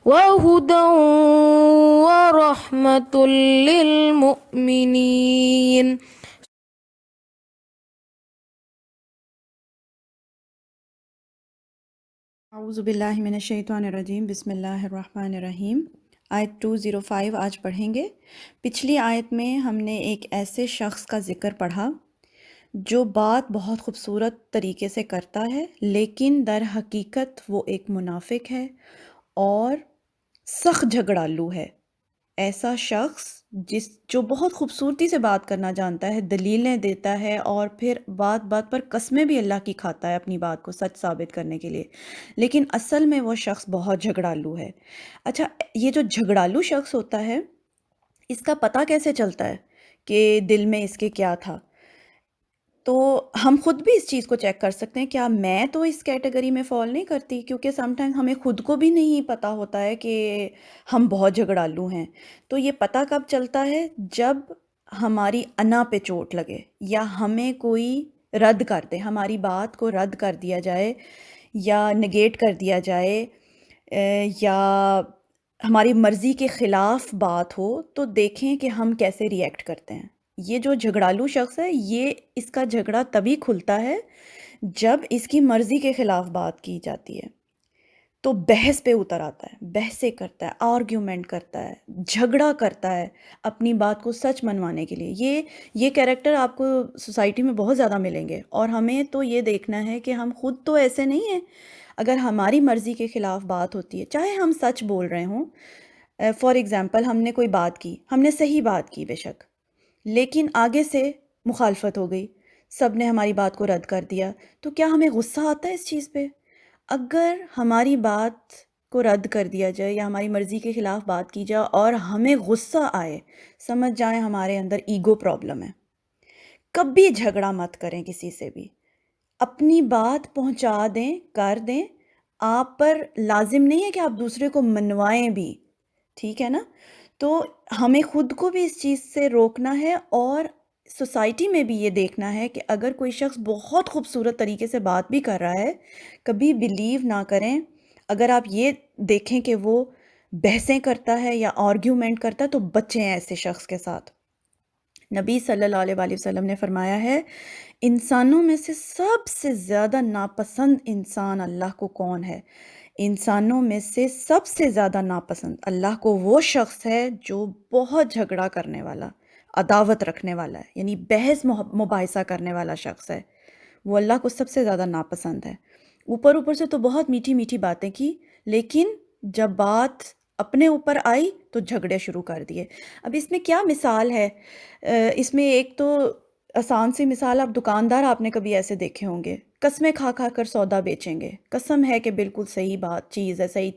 وهدى ورحمة للمؤمنين. اعوذ باللہ من الشیطان الرجیم، بسم اللہ الرحمن الرحیم۔ آیت 205 آج پڑھیں گے۔ پچھلی آیت میں ہم نے ایک ایسے شخص کا ذکر پڑھا جو بات بہت خوبصورت طریقے سے کرتا ہے، لیکن در حقیقت وہ ایک منافق ہے اور سخت جھگڑالو ہے۔ ایسا شخص جو بہت خوبصورتی سے بات کرنا جانتا ہے، دلیلیں دیتا ہے اور پھر بات بات پر قسمیں بھی اللہ کی کھاتا ہے اپنی بات کو سچ ثابت کرنے کے لیے، لیکن اصل میں وہ شخص بہت جھگڑالو ہے۔ اچھا، یہ جو جھگڑالو شخص ہوتا ہے، اس کا پتہ کیسے چلتا ہے کہ دل میں اس کے کیا تھا؟ تو ہم خود بھی اس چیز کو چیک کر سکتے ہیں۔ کیا میں تو اس کیٹیگری میں فال نہیں کرتی؟ کیونکہ سم ٹائم ہمیں خود کو بھی نہیں پتہ ہوتا ہے کہ ہم بہت جھگڑالو ہیں۔ تو یہ پتہ کب چلتا ہے؟ جب ہماری انا پہ چوٹ لگے یا ہمیں کوئی رد کر دے، ہماری بات کو رد کر دیا جائے یا نگیٹ کر دیا جائے، یا ہماری مرضی کے خلاف بات ہو، تو دیکھیں کہ ہم کیسے ری ایکٹ کرتے ہیں۔ یہ جو جھگڑالو شخص ہے، یہ اس کا جھگڑا تبھی کھلتا ہے جب اس کی مرضی کے خلاف بات کی جاتی ہے، تو بحث پہ اتر آتا ہے، بحثیں کرتا ہے، آرگیومنٹ کرتا ہے، جھگڑا کرتا ہے اپنی بات کو سچ منوانے کے لیے۔ یہ کیریکٹر آپ کو سوسائٹی میں بہت زیادہ ملیں گے، اور ہمیں تو یہ دیکھنا ہے کہ ہم خود تو ایسے نہیں ہیں۔ اگر ہماری مرضی کے خلاف بات ہوتی ہے، چاہے ہم سچ بول رہے ہوں، فار ایگزامپل ہم نے کوئی بات کی، ہم نے صحیح بات کی بے شک، لیکن آگے سے مخالفت ہو گئی، سب نے ہماری بات کو رد کر دیا، تو کیا ہمیں غصہ آتا ہے اس چیز پہ؟ اگر ہماری بات کو رد کر دیا جائے یا ہماری مرضی کے خلاف بات کی جائے اور ہمیں غصہ آئے، سمجھ جائیں ہمارے اندر ایگو پرابلم ہے۔ کبھی جھگڑا مت کریں کسی سے بھی، اپنی بات پہنچا دیں، کر دیں۔ آپ پر لازم نہیں ہے کہ آپ دوسرے کو منوائیں بھی، ٹھیک ہے نا؟ تو ہمیں خود کو بھی اس چیز سے روکنا ہے، اور سوسائٹی میں بھی یہ دیکھنا ہے کہ اگر کوئی شخص بہت خوبصورت طریقے سے بات بھی کر رہا ہے، کبھی بلیو نہ کریں۔ اگر آپ یہ دیکھیں کہ وہ بحثیں کرتا ہے یا آرگیومنٹ کرتا ہے، تو بچیں ایسے شخص کے ساتھ۔ نبی صلی اللہ علیہ وآلہ وسلم نے فرمایا ہے، انسانوں میں سے سب سے زیادہ ناپسند انسان اللہ کو کون ہے؟ انسانوں میں سے سب سے زیادہ ناپسند اللہ کو وہ شخص ہے جو بہت جھگڑا کرنے والا، عداوت رکھنے والا ہے، یعنی بحث مباحثہ کرنے والا شخص ہے۔ وہ اللہ کو سب سے زیادہ ناپسند ہے۔ اوپر سے تو بہت میٹھی میٹھی باتیں کی، لیکن جب بات اپنے اوپر آئی تو جھگڑے شروع کر دیے۔ اب اس میں کیا مثال ہے؟ اس میں ایک تو آسان سی مثال، آپ دکاندار آپ نے کبھی ایسے دیکھے ہوں گے، قسمیں کھا کھا کر سودا بیچیں گے، قسم ہے کہ بالکل صحیح بات چیز ہے، صحیح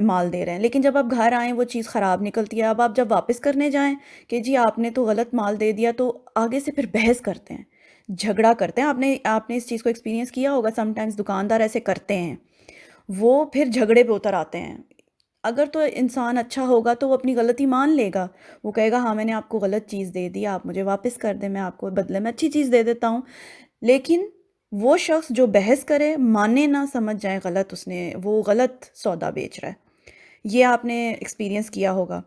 مال دے رہے ہیں، لیکن جب آپ گھر آئیں وہ چیز خراب نکلتی ہے۔ اب آپ جب واپس کرنے جائیں کہ جی آپ نے تو غلط مال دے دیا، تو آگے سے پھر بحث کرتے ہیں، جھگڑا کرتے ہیں۔ آپ نے اس چیز کو ایکسپیرینس کیا ہوگا، سم ٹائمز دکاندار ایسے کرتے ہیں، وہ پھر جھگڑے پہ اتر آتے ہیں۔ اگر تو انسان اچھا ہوگا تو وہ اپنی غلطی مان لے گا، وہ کہے گا ہاں میں نے آپ کو غلط چیز دے دی، آپ مجھے واپس کر دیں، میں آپ کو بدلے میں اچھی چیز دے دیتا ہوں۔ لیکن وہ شخص جو بحث کرے، مانے نہ، سمجھ جائے غلط، وہ غلط سودا بیچ رہا ہے۔ یہ آپ نے ایکسپیرینس کیا ہوگا۔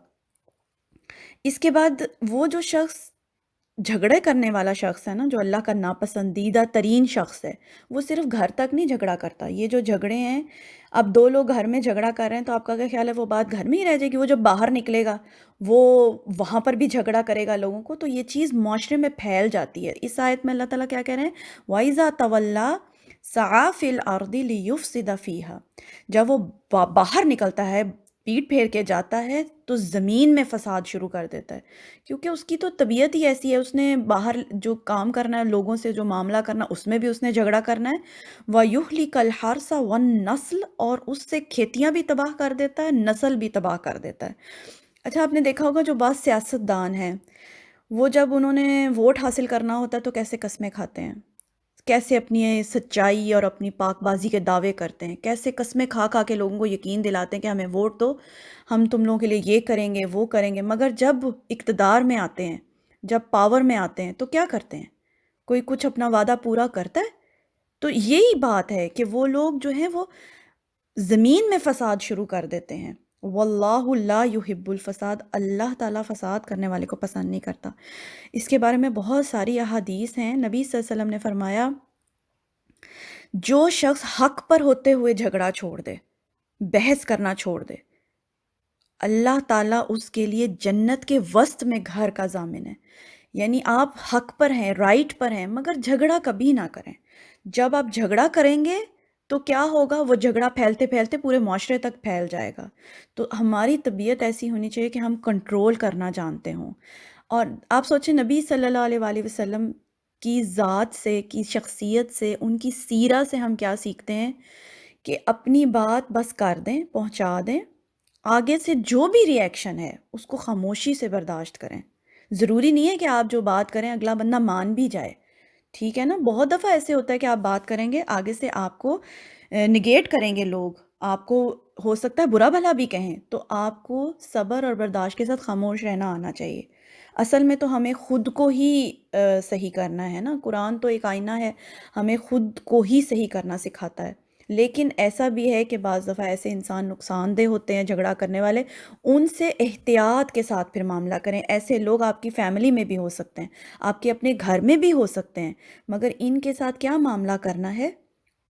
اس کے بعد وہ جو شخص جھگڑے کرنے والا شخص ہے نا، جو اللہ کا ناپسندیدہ ترین شخص ہے، وہ صرف گھر تک نہیں جھگڑا کرتا۔ یہ جو جھگڑے ہیں، اب دو لوگ گھر میں جھگڑا کر رہے ہیں تو آپ کا کیا خیال ہے وہ بات گھر میں ہی رہ جائے گی؟ وہ جب باہر نکلے گا وہ وہاں پر بھی جھگڑا کرے گا لوگوں کو، تو یہ چیز معاشرے میں پھیل جاتی ہے۔ اس آیت میں اللہ تعالیٰ کیا کہہ رہے ہیں؟ وَإِذَا تَوَلَّى سَعَىٰ فِي الْأَرْضِ لِيُفْسِدَ فِيهَا۔ جب وہ باہر نکلتا ہے، پیٹ پھیر کے جاتا ہے، تو زمین میں فساد شروع کر دیتا ہے، کیونکہ اس کی تو طبیعت ہی ایسی ہے، اس نے باہر جو کام کرنا ہے، لوگوں سے جو معاملہ کرنا ہے، اس میں بھی اس نے جھگڑا کرنا ہے۔ وَيُهْلِكَ الْحَرْثَ وَالنَّسْلَ، اور اس سے کھیتیاں بھی تباہ کر دیتا ہے، نسل بھی تباہ کر دیتا ہے۔ اچھا، آپ نے دیکھا ہوگا جو بعض سیاست دان ہیں، وہ جب انہوں نے ووٹ حاصل کرنا ہوتا ہے تو کیسے قسمیں کھاتے ہیں، کیسے اپنی سچائی اور اپنی پاک بازی کے دعوے کرتے ہیں، کیسے قسمیں کھا کھا کے لوگوں کو یقین دلاتے ہیں کہ ہمیں ووٹ دو، ہم تم لوگوں کے لیے یہ کریں گے وہ کریں گے، مگر جب اقتدار میں آتے ہیں، جب پاور میں آتے ہیں، تو کیا کرتے ہیں؟ کوئی کچھ اپنا وعدہ پورا کرتا ہے؟ تو یہی بات ہے کہ وہ لوگ جو ہیں وہ زمین میں فساد شروع کر دیتے ہیں، واللہ لا یحب الفساد، اللہ تعالیٰ فساد کرنے والے کو پسند نہیں کرتا۔ اس کے بارے میں بہت ساری احادیث ہیں۔ نبی صلی اللہ علیہ وسلم نے فرمایا جو شخص حق پر ہوتے ہوئے جھگڑا چھوڑ دے، بحث کرنا چھوڑ دے، اللہ تعالیٰ اس کے لیے جنت کے وسط میں گھر کا ضامن ہے۔ یعنی آپ حق پر ہیں، رائٹ پر ہیں، مگر جھگڑا کبھی نہ کریں۔ جب آپ جھگڑا کریں گے تو کیا ہوگا؟ وہ جھگڑا پھیلتے پھیلتے پورے معاشرے تک پھیل جائے گا۔ تو ہماری طبیعت ایسی ہونی چاہیے کہ ہم کنٹرول کرنا جانتے ہوں۔ اور آپ سوچیں نبی صلی اللہ علیہ وآلہ وسلم کی ذات سے، کی شخصیت سے، ان کی سیرہ سے ہم کیا سیکھتے ہیں؟ کہ اپنی بات بس کر دیں، پہنچا دیں، آگے سے جو بھی ری ایکشن ہے اس کو خاموشی سے برداشت کریں۔ ضروری نہیں ہے کہ آپ جو بات کریں اگلا بندہ مان بھی جائے، ٹھیک ہے نا؟ بہت دفعہ ایسے ہوتا ہے کہ آپ بات کریں گے، آگے سے آپ کو نگیٹ کریں گے لوگ، آپ کو ہو سکتا ہے برا بھلا بھی کہیں، تو آپ کو صبر اور برداشت کے ساتھ خاموش رہنا آنا چاہیے۔ اصل میں تو ہمیں خود کو ہی صحیح کرنا ہے نا، قرآن تو ایک آئینہ ہے، ہمیں خود کو ہی صحیح کرنا سکھاتا ہے۔ لیکن ایسا بھی ہے کہ بعض دفعہ ایسے انسان نقصان دہ ہوتے ہیں جھگڑا کرنے والے، ان سے احتیاط کے ساتھ پھر معاملہ کریں۔ ایسے لوگ آپ کی فیملی میں بھی ہو سکتے ہیں، آپ کے اپنے گھر میں بھی ہو سکتے ہیں، مگر ان کے ساتھ کیا معاملہ کرنا ہے؟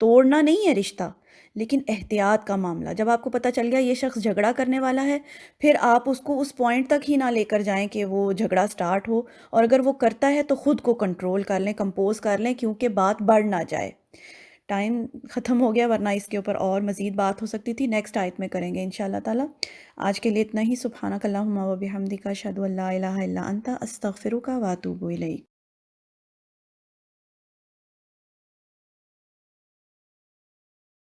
توڑنا نہیں ہے رشتہ، لیکن احتیاط کا معاملہ۔ جب آپ کو پتہ چل گیا یہ شخص جھگڑا کرنے والا ہے، پھر آپ اس کو اس پوائنٹ تک ہی نہ لے کر جائیں کہ وہ جھگڑا سٹارٹ ہو، اور اگر وہ کرتا ہے تو خود کو کنٹرول کر لیں، کمپوز کر لیں، کیونکہ بات بڑھ نہ جائے۔ ٹائم ختم ہو گیا، ورنہ اس کے اوپر اور مزید بات ہو سکتی تھی، نیکسٹ آیت میں کریں گے انشاءاللہ تعالی۔ آج کے لیے اتنا ہی۔ سبحانک اللہم و بحمدک، اشہد ان لا الہ الا انت، استغفرک و اتوب الیک۔